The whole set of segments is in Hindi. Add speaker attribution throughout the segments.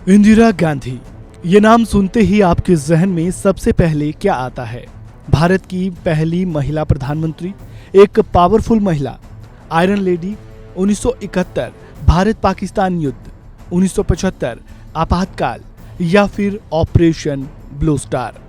Speaker 1: इंदिरा गांधी, ये नाम सुनते ही आपके जहन में सबसे पहले क्या आता है? भारत की पहली महिला प्रधानमंत्री, एक पावरफुल महिला, आयरन लेडी, 1971 भारत पाकिस्तान युद्ध, 1975 आपातकाल या फिर ऑपरेशन ब्लू स्टार।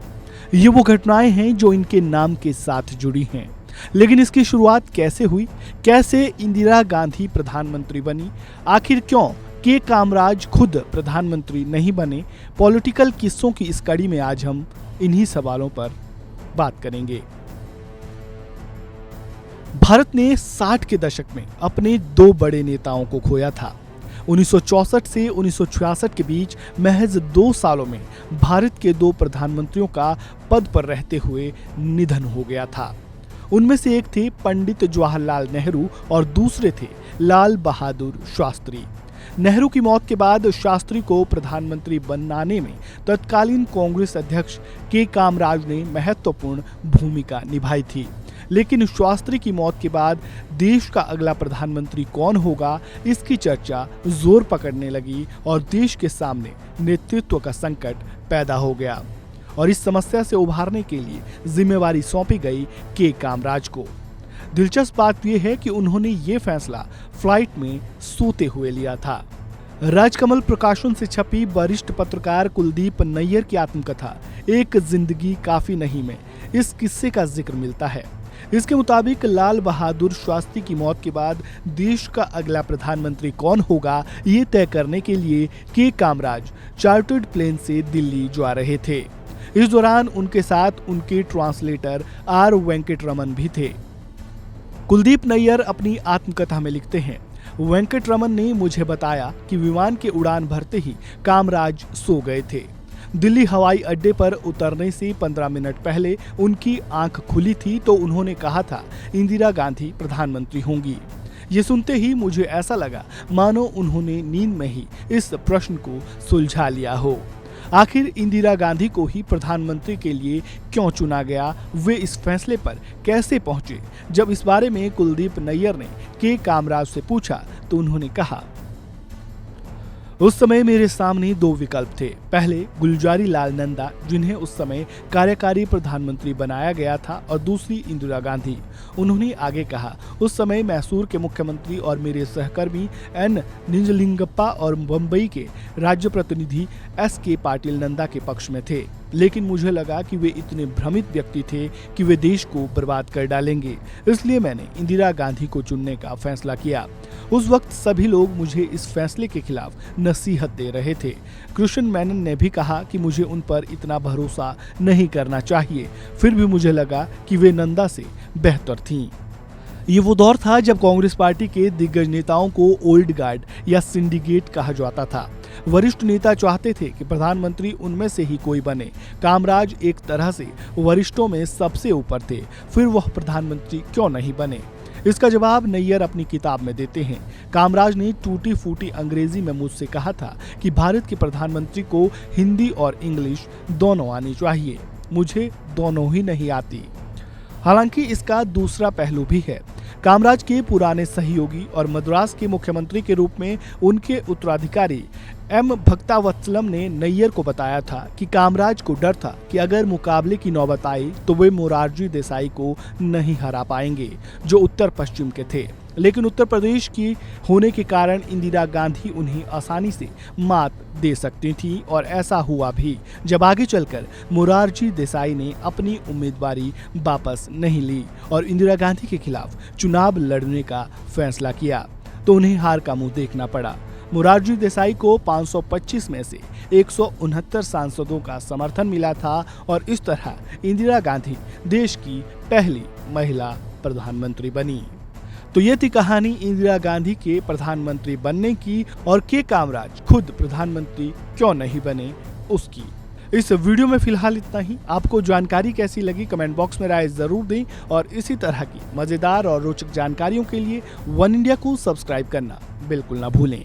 Speaker 1: ये वो घटनाएं हैं जो इनके नाम के साथ जुड़ी हैं। लेकिन इसकी शुरुआत कैसे हुई? कैसे इंदिरा गांधी प्रधानमंत्री बनी? आखिर क्यों के कामराज खुद प्रधानमंत्री नहीं बने? पॉलिटिकल किस्सों की इस कड़ी में आज हम इन्हीं सवालों पर बात करेंगे। भारत ने 60 के दशक में अपने दो बड़े नेताओं को खोया था। 1964 से 1966 के बीच महज 2 सालों में भारत के 2 प्रधानमंत्रियों का पद पर रहते हुए निधन हो गया था। उनमें से एक थे पंडित जवाहरलाल नेहरू और दूसरे थे लाल बहादुर शास्त्री। नेहरू की मौत के बाद शास्त्री को प्रधानमंत्री बनाने में तत्कालीन कांग्रेस अध्यक्ष के कामराज ने महत्वपूर्ण भूमिका निभाई थी। लेकिन शास्त्री की मौत के बाद देश का अगला प्रधानमंत्री कौन होगा, इसकी चर्चा जोर पकड़ने लगी और देश के सामने नेतृत्व का संकट पैदा हो गया। और इस समस्या से उभारने के लिए जिम्मेवारी सौंपी गई के कामराज को। दिलचस्प बात यह है कि उन्होंने ये फैसला फ्लाइट में सोते हुए लिया था। राजकमल प्रकाशन से छपी वरिष्ठ पत्रकार कुलदीप नैयर की आत्मकथा एक जिंदगी काफी नहीं में इस किस्से का जिक्र मिलता है। इसके मुताबिक लाल बहादुर शास्त्री की मौत के बाद देश का अगला प्रधानमंत्री कौन होगा, ये तय करने के लिए के कामराज चार्टर्ड प्लेन से दिल्ली जा रहे थे। इस दौरान उनके साथ उनके ट्रांसलेटर आर वेंकटरमन भी थे। कुलदीप नैयर अपनी आत्मकथा में लिखते हैं, वेंकटरमन ने मुझे बताया कि विमान के उड़ान भरते ही कामराज सो गए थे। दिल्ली हवाई अड्डे पर उतरने से 15 मिनट पहले उनकी आंख खुली थी तो उन्होंने कहा था इंदिरा गांधी प्रधानमंत्री होंगी। ये सुनते ही मुझे ऐसा लगा मानो उन्होंने नींद में ही इस प्रश्न को सुलझा लिया हो। आखिर इंदिरा गांधी को ही प्रधानमंत्री के लिए क्यों चुना गया, वे इस फैसले पर कैसे पहुंचे? जब इस बारे में कुलदीप नैयर ने के कामराज से पूछा तो उन्होंने कहा, उस समय मेरे सामने 2 विकल्प थे। पहले गुलजारी लाल नंदा, जिन्हें उस समय कार्यकारी प्रधानमंत्री बनाया गया था, और दूसरी इंदिरा गांधी। उन्होंने आगे कहा, उस समय मैसूर के मुख्यमंत्री और मेरे सहकर्मी एन निजलिंगप्पा और बंबई के राज्य प्रतिनिधि SK पाटिल नंदा के पक्ष में थे। लेकिन मुझे लगा कि वे इतने भ्रमित व्यक्ति थे कि वे देश को बर्बाद कर डालेंगे, इसलिए मैंने इंदिरा गांधी को चुनने का फैसला किया। उस वक्त सभी लोग मुझे इस फैसले के खिलाफ नसीहत दे रहे थे। कृष्ण मेनन ने भी कहा कि मुझे उन पर इतना भरोसा नहीं करना चाहिए, फिर भी मुझे लगा कि वे नंदा से बेहतर थीं। ये वो दौर था जब कांग्रेस पार्टी के दिग्गज नेताओं को ओल्ड गार्ड या सिंडिकेट कहा जाता था। वरिष्ठ नेता चाहते थे कि प्रधानमंत्री उनमें से ही कोई बने। कामराज एक तरह से वरिष्ठों में सबसे ऊपर थे, फिर वह प्रधानमंत्री क्यों नहीं बने? इसका जवाब नैयर अपनी किताब में देते हैं। कामराज ने टूटी फूटी अंग्रेजी में मुझसे कहा था कि भारत के प्रधानमंत्री को हिंदी और इंग्लिश दोनों आनी चाहिए। मुझे दोनों ही नहीं आती। हालांकि इसका दूसरा पहलू भी है। कामराज के पुराने सहयोगी और मद्रास के मुख्यमंत्री के रूप में उनके उत्तराधिकारी M भक्तावत्सलम ने नैयर को बताया था कि कामराज को डर था कि अगर मुकाबले की नौबत आई तो वे मोरारजी देसाई को नहीं हरा पाएंगे, जो उत्तर पश्चिम के थे। लेकिन उत्तर प्रदेश की होने के कारण इंदिरा गांधी उन्हें आसानी से मात दे सकती थी, और ऐसा हुआ भी जब आगे चलकर मोरारजी देसाई ने अपनी उम्मीदवारी वापस नहीं ली और इंदिरा गांधी के खिलाफ चुनाव लड़ने का फैसला किया, तो उन्हें हार का मुंह देखना पड़ा। मोरारजी देसाई को 525 में से 169 सांसदों का समर्थन मिला था और इस तरह इंदिरा गांधी देश की पहली महिला प्रधानमंत्री बनी। तो ये थी कहानी इंदिरा गांधी के प्रधानमंत्री बनने की, और के कामराज खुद प्रधानमंत्री क्यों नहीं बने उसकी। इस वीडियो में फिलहाल इतना ही। आपको जानकारी कैसी लगी कमेंट बॉक्स में राय जरूर दें, और इसी तरह की मजेदार और रोचक जानकारियों के लिए वन इंडिया को सब्सक्राइब करना बिल्कुल ना भूलें।